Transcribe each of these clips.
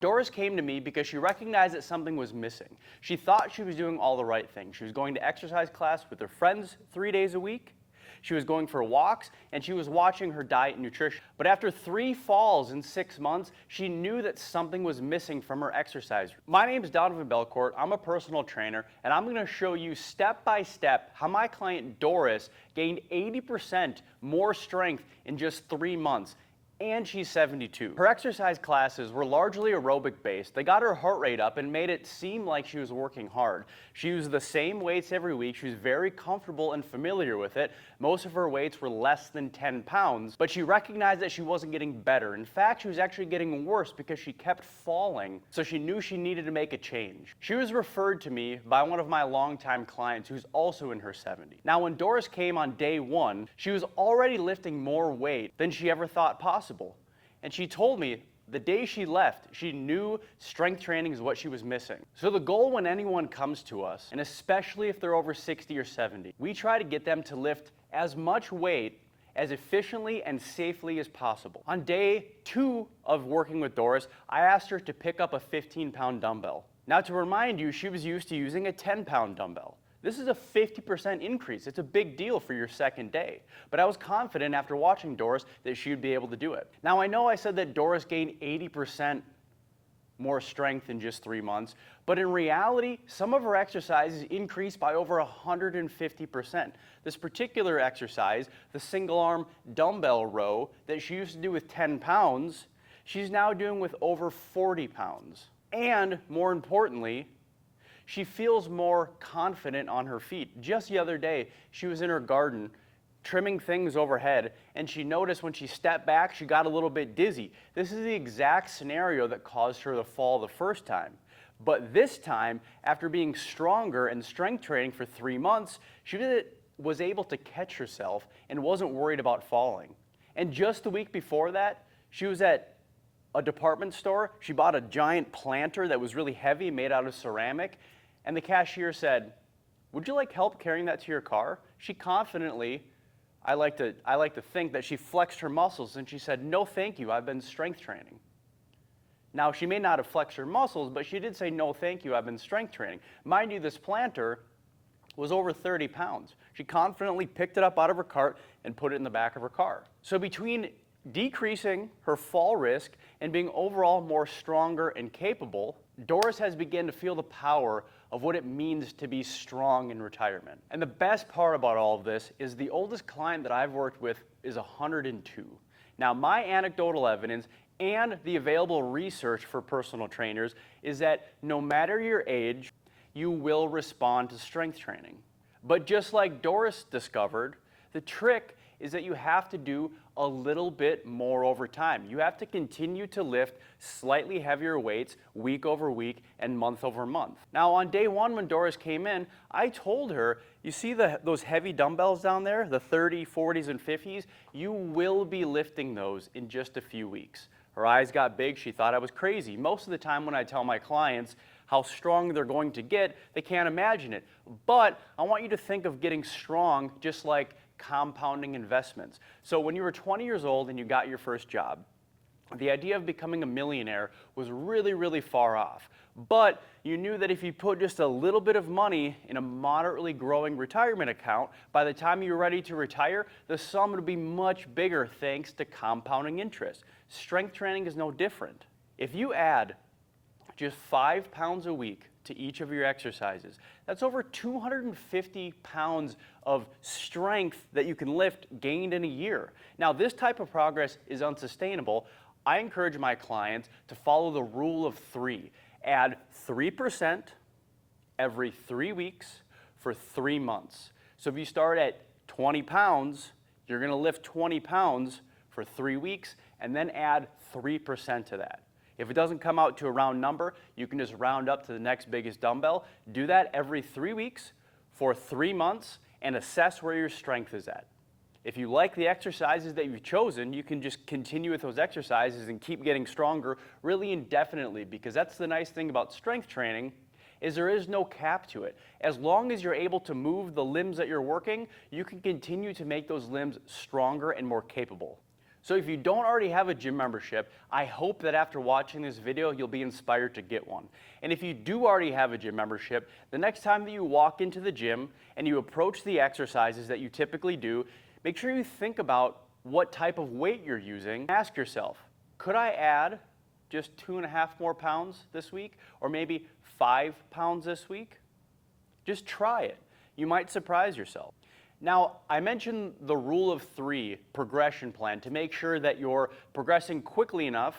Doris came to me because she recognized that something was missing. She thought she was doing all the right things. She was going to exercise class with her friends 3 days a week. She was going for walks, and she was watching her diet and nutrition. But after 3 falls in 6 months, she knew that something was missing from her exercise. My name is Donovan Belcourt. I'm a personal trainer, and I'm going to show you step by step how my client Doris gained 80% more strength in just 3 months. And she's 72. Her exercise classes were largely aerobic based. They got her heart rate up and made it seem like she was working hard. She used the same weights every week. She was very comfortable and familiar with it. Most of her weights were less than 10 pounds, but she recognized that she wasn't getting better. In fact, she was actually getting worse because she kept falling, so she knew she needed to make a change. She was referred to me by one of my longtime clients who's also in her 70s. Now, when Doris came on day 1, she was already lifting more weight than she ever thought possible. And she told me the day she left, she knew strength training is what she was missing. So the goal when anyone comes to us, and especially if they're over 60 or 70, we try to get them to lift as much weight as efficiently and safely as possible. On day 2 of working with Doris, I asked her to pick up a 15-pound dumbbell. Now, to remind you, she was used to using a 10-pound dumbbell. This is a 50% increase. It's a big deal for your second day. But I was confident after watching Doris that she would be able to do it. Now, I know I said that Doris gained 80% more strength in just 3 months, but in reality, some of her exercises increased by over 150%. This particular exercise, the single arm dumbbell row that she used to do with 10 pounds, she's now doing with over 40 pounds. And more importantly, she feels more confident on her feet. Just the other day, she was in her garden trimming things overhead, and she noticed when she stepped back, she got a little bit dizzy. This is the exact scenario that caused her to fall the first time. But this time, after being stronger and strength training for 3 months, she was able to catch herself and wasn't worried about falling. And just the week before that, she was at a department store. She bought a giant planter that was really heavy, made out of ceramic. And the cashier said, "Would you like help carrying that to your car?" She confidently, I like to think that she flexed her muscles and she said, "No, thank you, I've been strength training." Now, she may not have flexed her muscles, but she did say, "No, thank you, I've been strength training." Mind you, this planter was over 30 pounds. She confidently picked it up out of her cart and put it in the back of her car. So between decreasing her fall risk and being overall more stronger and capable, Doris has begun to feel the power of what it means to be strong in retirement. And the best part about all of this is the oldest client that I've worked with is 102. Now, my anecdotal evidence and the available research for personal trainers is that no matter your age, you will respond to strength training. But just like Doris discovered, the trick is that you have to do a little bit more over time. You have to continue to lift slightly heavier weights week over week and month over month. Now, on day 1 when Doris came in, I told her, you see those heavy dumbbells down there, the 30, 40s, and 50s? You will be lifting those in just a few weeks. Her eyes got big. She thought I was crazy. Most of the time when I tell my clients how strong they're going to get, they can't imagine it. But I want you to think of getting strong just like compounding investments. So when you were 20 years old and you got your first job, the idea of becoming a millionaire was really, really far off. But you knew that if you put just a little bit of money in a moderately growing retirement account, by the time you were ready to retire, the sum would be much bigger thanks to compounding interest. Strength training is no different. If you add just 5 pounds a week to each of your exercises, that's over 250 pounds of strength that you can lift gained in a year. Now, this type of progress is unsustainable. I encourage my clients to follow the rule of 3. Add 3% every 3 weeks for 3 months. So if you start at 20 pounds, you're going to lift 20 pounds for 3 weeks and then add 3% to that. If it doesn't come out to a round number, you can just round up to the next biggest dumbbell. Do that every 3 weeks for 3 months and assess where your strength is at. If you like the exercises that you've chosen, you can just continue with those exercises and keep getting stronger really indefinitely, because that's the nice thing about strength training is there is no cap to it. As long as you're able to move the limbs that you're working, you can continue to make those limbs stronger and more capable. So if you don't already have a gym membership, I hope that after watching this video, you'll be inspired to get one. And if you do already have a gym membership, the next time that you walk into the gym and you approach the exercises that you typically do, make sure you think about what type of weight you're using. Ask yourself, could I add just 2.5 more pounds this week? Or maybe 5 pounds this week? Just try it. You might surprise yourself. Now, I mentioned the rule of 3 progression plan to make sure that you're progressing quickly enough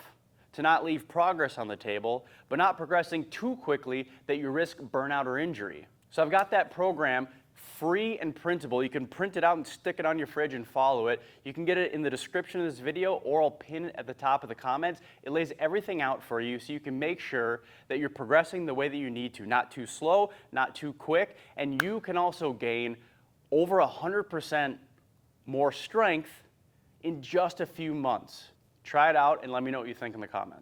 to not leave progress on the table, but not progressing too quickly that you risk burnout or injury. So I've got that program free and printable. You can print it out and stick it on your fridge and follow it. You can get it in the description of this video, or I'll pin it at the top of the comments. It lays everything out for you so you can make sure that you're progressing the way that you need to, not too slow, not too quick, and you can also gain over 100% more strength in just a few months. Try it out and let me know what you think in the comments.